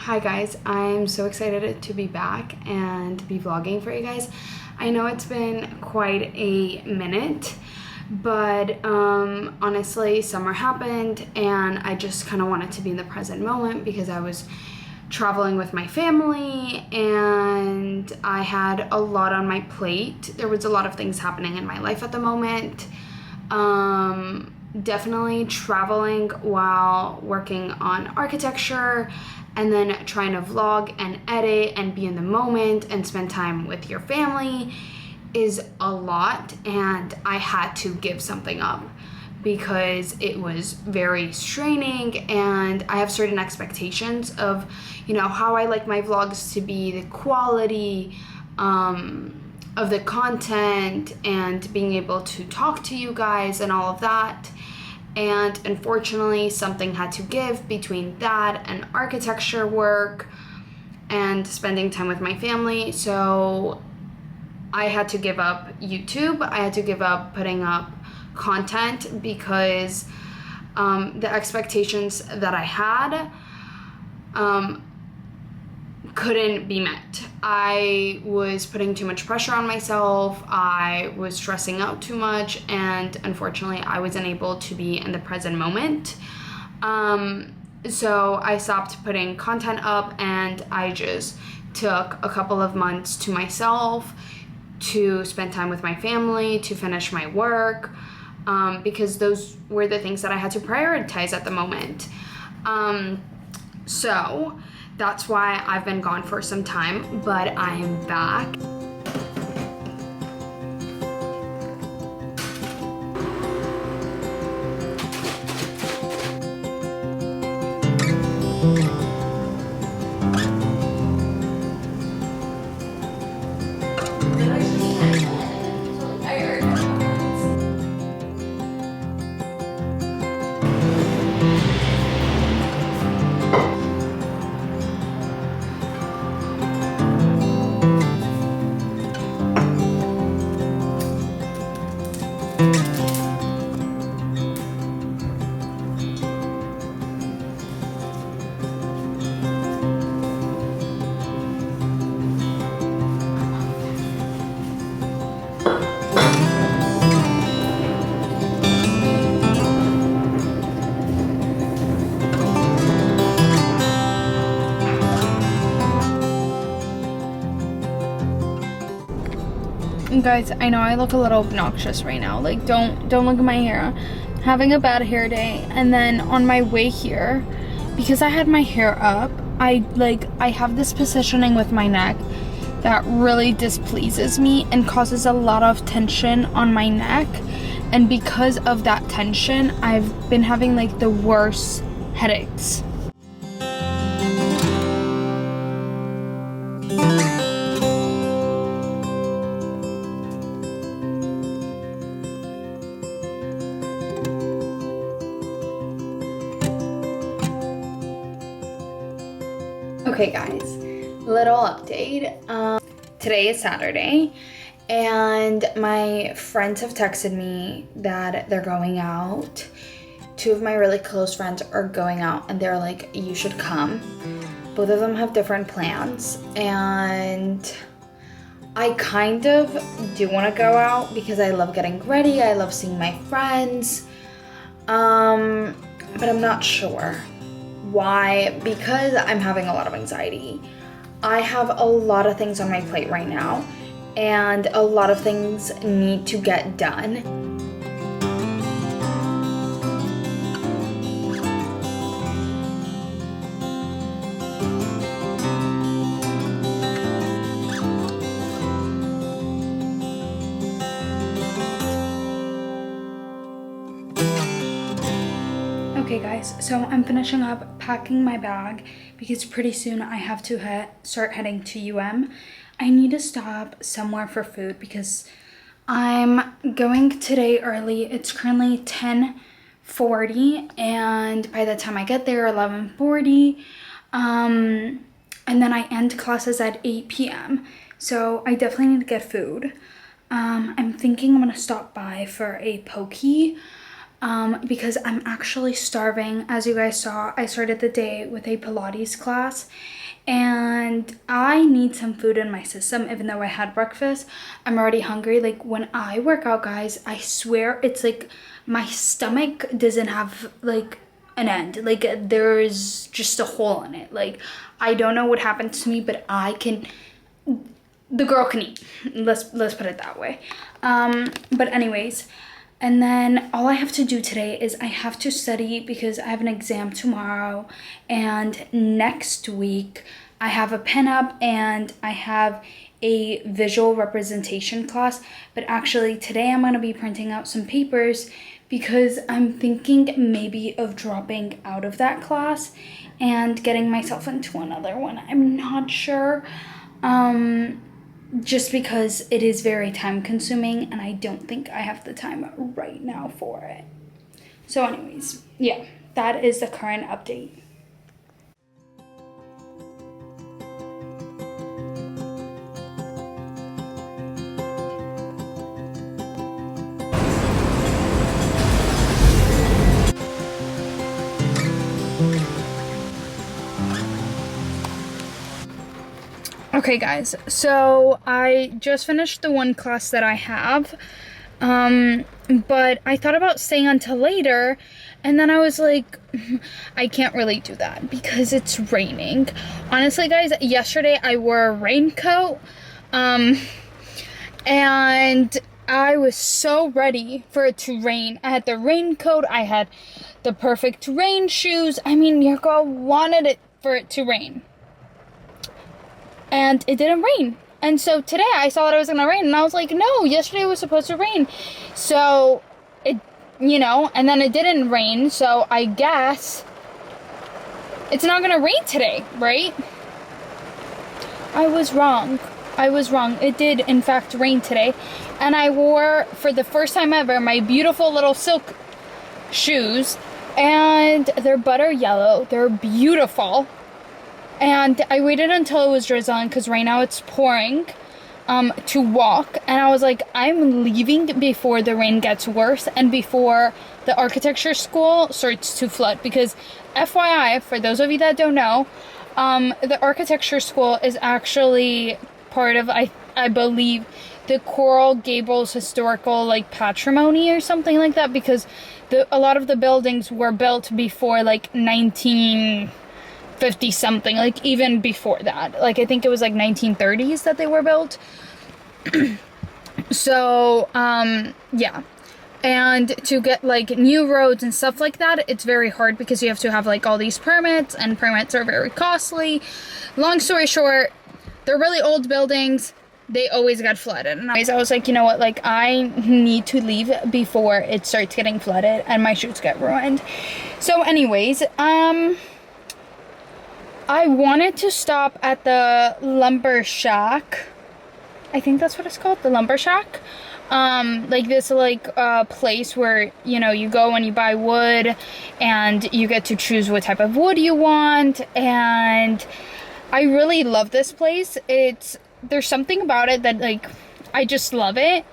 Hi guys, I'm so excited to be back and to be vlogging for you guys. I know it's been quite a minute, but honestly, summer happened and I just kind of wanted to be in the present moment because I was traveling with my family and I had a lot on my plate. There was a lot of things happening in my life at the moment. Definitely traveling while working on architecture and then trying to vlog and edit and be in the moment and spend time with your family is a lot, and I had to give something up because it was very straining and I have certain expectations of, how I like my vlogs to be, the quality of the content and being able to talk to you guys and all of that. And unfortunately, something had to give between that and architecture work and spending time with my family. So I had to give up YouTube. I had to give up putting up content because the expectations that I had couldn't be met. I was putting too much pressure on myself. I was stressing out too much, and unfortunately I wasn't able to be in the present moment. So I stopped putting content up and I just took a couple of months to myself to spend time with my family, to finish my work, because those were the things that I had to prioritize at the moment. So that's why I've been gone for some time, but I am back. Guys, I know I look a little obnoxious right now. Like, don't look at my hair. Having a bad hair day, and then on my way here, because I had my hair up, I have this positioning with my neck that really displeases me and causes a lot of tension on my neck. And because of that tension, I've been having like the worst headaches. Okay guys, little update. Today is Saturday and my friends have texted me that they're going out. Two of my really close friends are going out and they're like, you should come. Both of them have different plans and I kind of do want to go out because I love getting ready. I love seeing my friends, but I'm not sure. Why? Because I'm having a lot of anxiety. I have a lot of things on my plate right now, and a lot of things need to get done. Okay guys, so I'm finishing up packing my bag because pretty soon I have to start heading to UM. I need to stop somewhere for food because I'm going today early. It's currently 10:40 and by the time I get there, 11:40. And then I end classes at 8 p.m. So I definitely need to get food. I'm thinking I'm gonna stop by for a Poke. because I'm actually starving. As you guys saw, I started the day with a Pilates class and I need some food in my system. Even though I had breakfast, I'm already hungry. Like when I work out, guys, I swear it's like my stomach doesn't have like an end. Like there's just a hole in it. Like I don't know what happens to me, but the girl can eat. Let's put it that way. But anyways, and then all I have to do today is I have to study because I have an exam tomorrow, and next week I have a pinup and I have a visual representation class. But actually today I'm going to be printing out some papers because I'm thinking maybe of dropping out of that class and getting myself into another one. I'm not sure. Just because it is very time consuming and I don't think I have the time right now for it. So anyways, yeah, that is the current update. Okay guys, so I just finished the one class that I have, but I thought about staying until later, and then I was like, I can't really do that because it's raining. Honestly guys, yesterday I wore a raincoat, and I was so ready for it to rain. I had the raincoat, I had the perfect rain shoes. I mean, your girl wanted it for it to rain. And it didn't rain. And so today I saw that it was gonna rain and I was like, no, yesterday was supposed to rain. So it, and then it didn't rain. So I guess it's not gonna rain today, right? I was wrong. It did in fact rain today. And I wore, for the first time ever, my beautiful little silk shoes. And they're butter yellow. They're beautiful. And I waited until it was drizzling, because right now it's pouring, to walk. And I was like, I'm leaving before the rain gets worse and before the architecture school starts to flood. Because FYI, for those of you that don't know, the architecture school is actually part of, I believe, the Coral Gables historical, like, patrimony or something like that. Because a lot of the buildings were built before, like, 1950 something, like even before that. Like I think it was like 1930s that they were built. So yeah, and to get like new roads and stuff like that, it's very hard because you have to have like all these permits, and permits are very costly. Long story short, they're really old buildings. They always got flooded, and I was like, you know what, like I need to leave before it starts getting flooded and my shoes get ruined. So anyways, I wanted to stop at the Lumber Shack. I think that's what it's called, the Lumber Shack. Like this place where, you go and you buy wood and you get to choose what type of wood you want. And I really love this place. There's something about it that like, I just love it.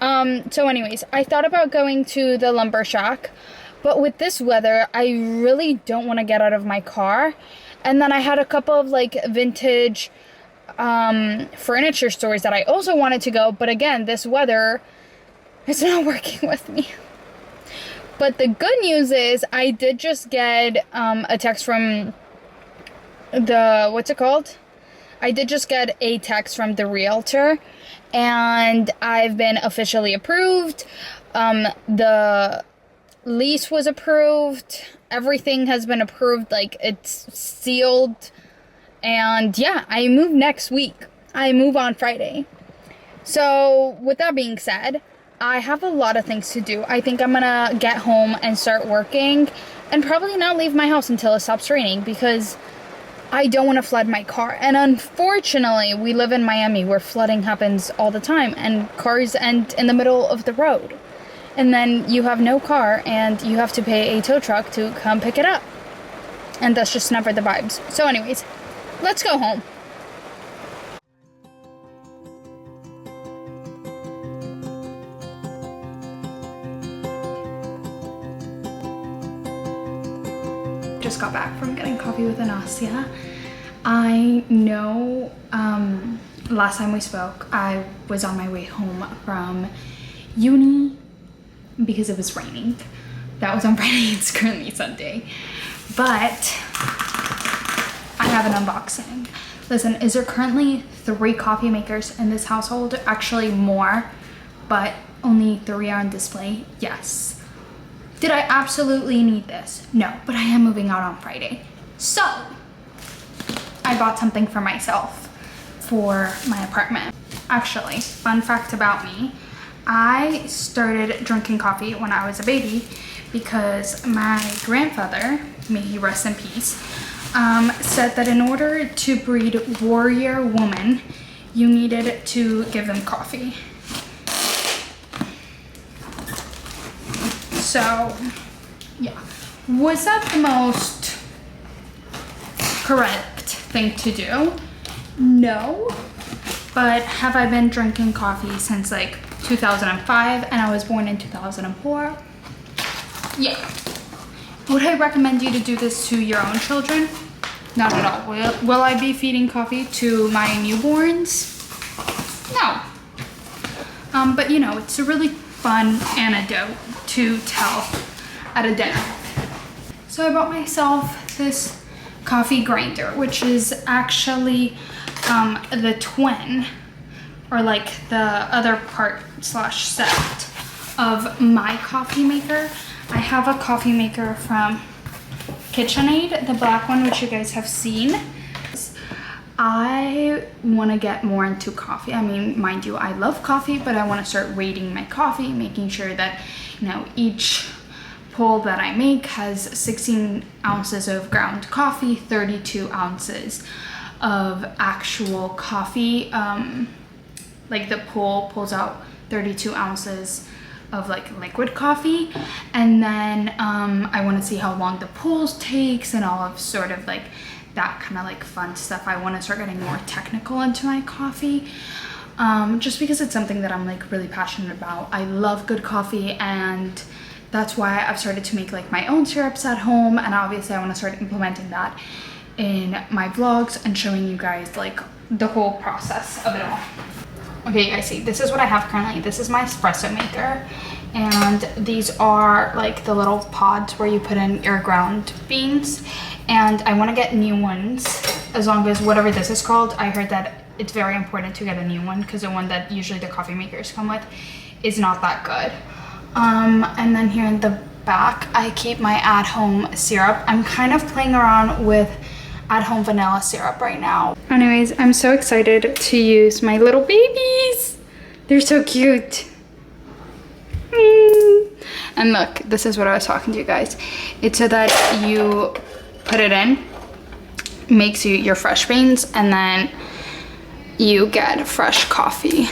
So anyways, I thought about going to the Lumber Shack, but with this weather, I really don't want to get out of my car. And then I had a couple of like vintage furniture stores that I also wanted to go, but again, this weather is not working with me. But the good news is I did just get a text from what's it called? I did just get a text from the realtor, and I've been officially approved. The lease was approved. Everything has been approved, like it's sealed. And yeah, I move next week. I move on Friday. So with that being said, I have a lot of things to do. I think I'm gonna get home and start working and probably not leave my house until it stops raining because I don't want to flood my car. And unfortunately, we live in Miami where flooding happens all the time and cars end in the middle of the road. And then you have no car and you have to pay a tow truck to come pick it up. And that's just never the vibes. So anyways, let's go home. just got back from getting coffee with Anastasia. I know last time we spoke, I was on my way home from uni because it was raining. That was on Friday, it's currently Sunday. But I have an unboxing. Listen, is there currently 3 coffee makers in this household? Actually more, but only 3 are on display? Yes. Did I absolutely need this? No, but I am moving out on Friday. So, I bought something for myself for my apartment. Actually, fun fact about me, I started drinking coffee when I was a baby because my grandfather, may he rest in peace, said that in order to breed warrior women, you needed to give them coffee. So, yeah. Was that the most correct thing to do? No. But have I been drinking coffee since like 2005 and I was born in 2004? Yeah. Would I recommend you to do this to your own children? Not at all. Will I be feeding coffee to my newborns? No. But you know, it's a really fun anecdote to tell at a dinner. So I bought myself this coffee grinder, which is actually the twin, or like the other part slash set of my coffee maker. I have a coffee maker from KitchenAid, the black one, which you guys have seen. I want to get more into coffee. I mean, mind you, I love coffee, but I want to start rating my coffee, making sure that, you know, each pull that I make has 16 ounces of ground coffee, 32 ounces of actual coffee. Like the pull pulls out 32 ounces of like liquid coffee, and then I want to see how long the pulls takes and all of sort of like that kind of like fun stuff. I want to start getting more technical into my coffee, just because it's something that I'm like really passionate about. I love good coffee, and that's why I've started to make like my own syrups at home, and obviously I want to start implementing that in my vlogs and showing you guys like the whole process of it all. Okay, you guys, see, this is what I have currently. This is my espresso maker, and these are like the little pods where you put in your ground beans, and I want to get new ones, as long as whatever this is called. I heard that it's very important to get a new one because the one that usually the coffee makers come with is not that good. And then here in the back, I keep my at-home syrup. I'm kind of playing around with at-home vanilla syrup right now. Anyways, I'm so excited to use my little babies. They're so cute. And look, this is what I was talking to you guys. It's so that you put it in, makes you your fresh beans, and then you get fresh coffee.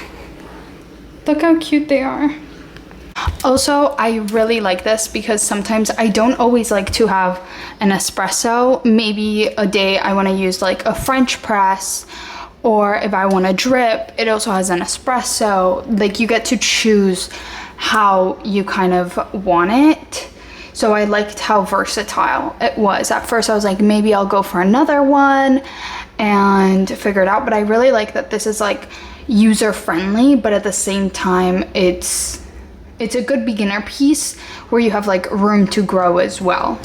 Look how cute they are. Also, I really like this because sometimes I don't always like to have an espresso. Maybe a day I want to use like a French press, or if I want to drip, it also has an espresso. Like, you get to choose how you kind of want it. So I liked how versatile it was. At first I was like, maybe I'll go for another one and figure it out. But I really like that this is like user friendly, but at the same time it's a good beginner piece where you have like room to grow as well.